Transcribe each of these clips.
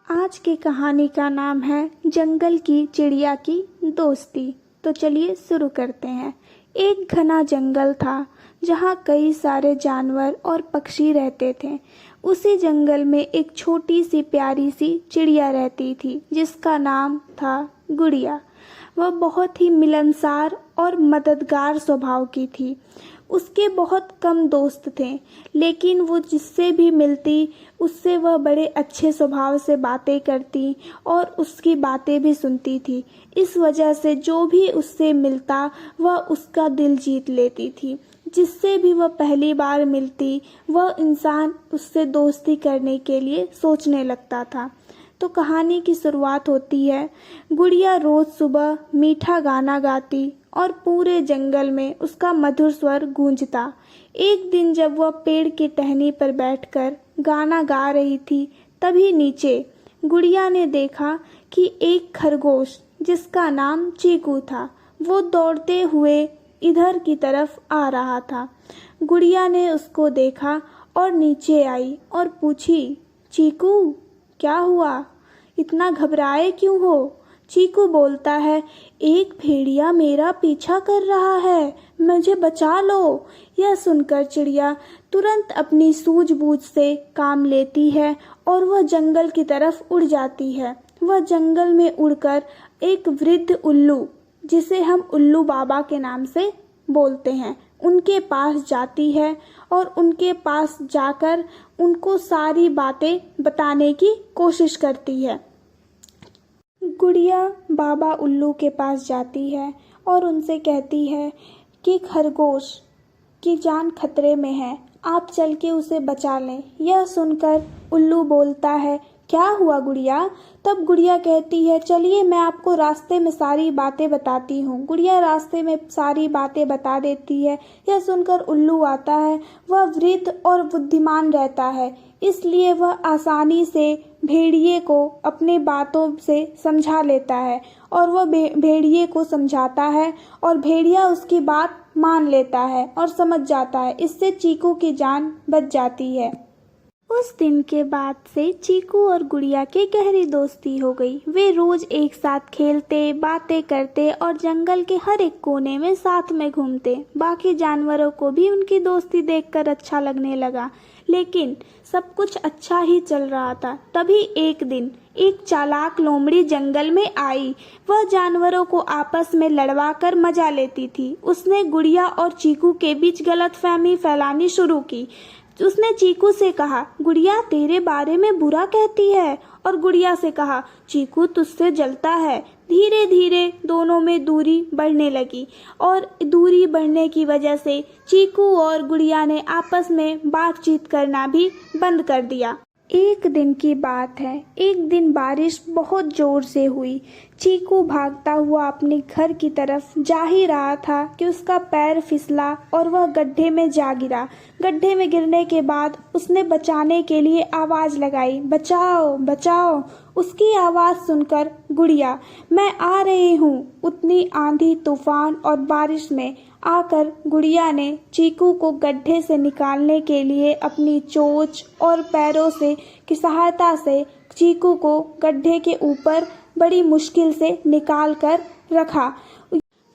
आज की कहानी का नाम है जंगल की चिड़िया की दोस्ती। तो चलिए शुरू करते हैं। एक घना जंगल था जहाँ कई सारे जानवर और पक्षी रहते थे। उसी जंगल में एक छोटी सी प्यारी सी चिड़िया रहती थी जिसका नाम था गुड़िया। वह बहुत ही मिलनसार और मददगार स्वभाव की थी। उसके बहुत कम दोस्त थे, लेकिन वो जिससे भी मिलती उससे वह बड़े अच्छे स्वभाव से बातें करती और उसकी बातें भी सुनती थी। इस वजह से जो भी उससे मिलता वह उसका दिल जीत लेती थी। जिससे भी वह पहली बार मिलती वह इंसान उससे दोस्ती करने के लिए सोचने लगता था। तो कहानी की शुरुआत होती है। गुड़िया रोज सुबह मीठा गाना गाती और पूरे जंगल में उसका मधुर स्वर गूंजता। एक दिन जब वह पेड़ की टहनी पर बैठकर गाना गा रही थी, तभी नीचे गुड़िया ने देखा कि एक खरगोश जिसका नाम चीकू था, वो दौड़ते हुए इधर की तरफ आ रहा था। गुड़िया ने उसको देखा और नीचे आई और पूछी, चीकू क्या हुआ, इतना घबराए क्यों हो? चीकू बोलता है, एक भेड़िया मेरा पीछा कर रहा है, मुझे बचा लो। यह सुनकर चिड़िया तुरंत अपनी सूझबूझ से काम लेती है और वह जंगल की तरफ उड़ जाती है। वह जंगल में उड़कर एक वृद्ध उल्लू, जिसे हम उल्लू बाबा के नाम से बोलते हैं, उनके पास जाती है और उनके पास जाकर उनको सारी बातें बताने की कोशिश करती है। गुड़िया बाबा उल्लू के पास जाती है और उनसे कहती है कि खरगोश की जान खतरे में है, आप चल के उसे बचा लें। यह सुनकर उल्लू बोलता है, क्या हुआ गुड़िया? तब गुड़िया कहती है, चलिए मैं आपको रास्ते में सारी बातें बताती हूँ। गुड़िया रास्ते में सारी बातें बता देती है। यह सुनकर उल्लू आता है। वह वृद्ध और बुद्धिमान रहता है, इसलिए वह आसानी से भेड़िए को अपनी बातों से समझा लेता है और वह भेड़िए को समझाता है और भेड़िया उसकी बात मान लेता है और समझ जाता है। इससे चीकू की जान बच जाती है। उस दिन के बाद से चीकू और गुड़िया की गहरी दोस्ती हो गई। वे रोज एक साथ खेलते, बातें करते और जंगल के हर एक कोने में साथ में घूमते। बाकी जानवरों को भी उनकी दोस्ती देखकर अच्छा लगने लगा, लेकिन सब कुछ अच्छा ही चल रहा था। तभी एक दिन एक चालाक लोमड़ी जंगल में आई। वह जानवरों को आपस में लड़वा कर मजा लेती थी। उसने गुड़िया और चीकू के बीच गलतफहमी फैलानी शुरू की। उसने चीकू से कहा, गुड़िया तेरे बारे में बुरा कहती है, और गुड़िया से कहा, चीकू तुझसे जलता है। धीरे धीरे दोनों में दूरी बढ़ने लगी और दूरी बढ़ने की वजह से चीकू और गुड़िया ने आपस में बातचीत करना भी बंद कर दिया। एक दिन की बात है। एक दिन बारिश बहुत जोर से हुई। चीकू भागता हुआ अपने घर की तरफ जा ही रहा था कि उसका पैर फिसला और वह गड्ढे में जा गिरा। गड्ढे में गिरने के बाद उसने बचाने के लिए आवाज लगाई, बचाओ बचाओ। उसकी आवाज सुनकर गुड़िया, मैं आ रही हूँ। उतनी आंधी तूफान और बारिश में आकर गुड़िया ने चीकू को गड्ढे से निकालने के लिए अपनी चोंच और पैरों से की सहायता से चीकू को गड्ढे के ऊपर बड़ी मुश्किल से निकाल कर रखा।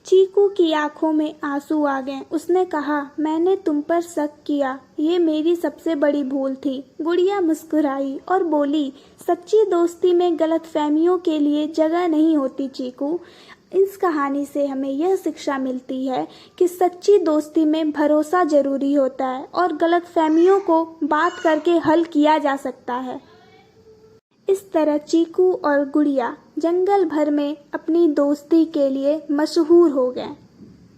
चीकू की आंखों में आंसू आ गए। उसने कहा, मैंने तुम पर शक किया, ये मेरी सबसे बड़ी भूल थी। गुड़िया मुस्कुराई और बोली, सच्ची दोस्ती में गलतफहमियों के लिए जगह नहीं होती चीकू। इस कहानी से हमें यह शिक्षा मिलती है कि सच्ची दोस्ती में भरोसा जरूरी होता है और गलतफहमियों को बात करके हल किया जा सकता है। इस तरह चीकू और गुड़िया जंगल भर में अपनी दोस्ती के लिए मशहूर हो गए।